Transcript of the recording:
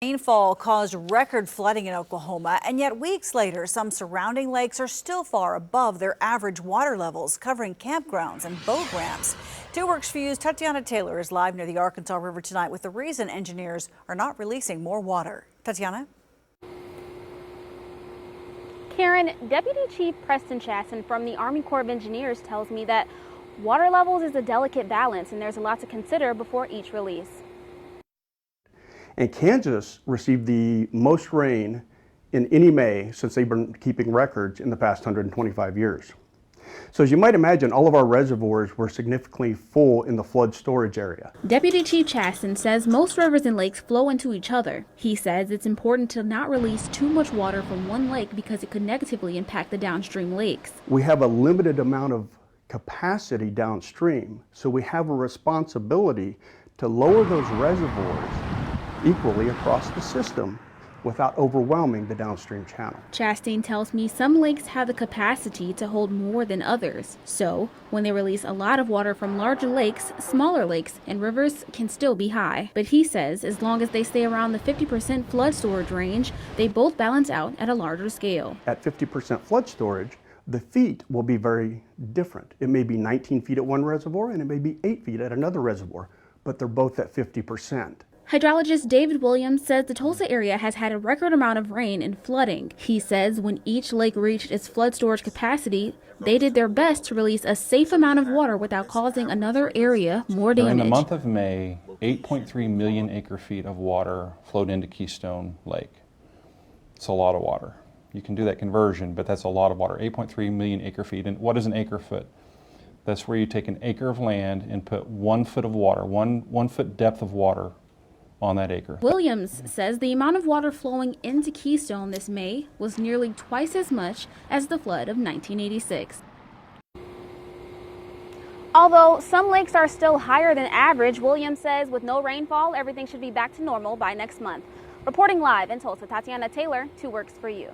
Rainfall caused record flooding in Oklahoma, and yet weeks later, some surrounding lakes are still far above their average water levels, covering campgrounds and boat ramps. 2 Works for You's Tatiana Taylor is live near the Arkansas River tonight with the reason engineers are not releasing more water. Tatiana? Karen, Deputy Chief Preston Chasson from the Army Corps of Engineers tells me that water levels is a delicate balance and there's a lot to consider before each release. And Kansas received the most rain in any May since they've been keeping records in the past 125 years. So as you might imagine, all of our reservoirs were significantly full in the flood storage area. Deputy Chief Chasson says most rivers and lakes flow into each other. He says it's important to not release too much water from one lake because it could negatively impact the downstream lakes. We have a limited amount of capacity downstream, so we have a responsibility to lower those reservoirs equally across the system without overwhelming the downstream channel. Chastain tells me some lakes have the capacity to hold more than others. So when they release a lot of water from larger lakes, smaller lakes and rivers can still be high. But he says as long as they stay around the 50% flood storage range, they both balance out at a larger scale. At 50% flood storage, the feet will be very different. It may be 19 feet at one reservoir and it may be 8 feet at another reservoir, but they're both at 50%. Hydrologist David Williams says the Tulsa area has had a record amount of rain and flooding. He says when each lake reached its flood storage capacity, they did their best to release a safe amount of water without causing another area more damage. During the month of May, 8.3 million acre-feet of water flowed into Keystone Lake. It's a lot of water. You can do that conversion, but that's a lot of water, 8.3 million acre-feet. And what is an acre-foot? That's where you take an acre of land and put 1 foot of water, one foot depth of water on that acre. Williams says the amount of water flowing into Keystone this May was nearly twice as much as the flood of 1986. Although some lakes are still higher than average, Williams says with no rainfall, everything should be back to normal by next month. Reporting live in Tulsa, Tatiana Taylor, 2 Works for You.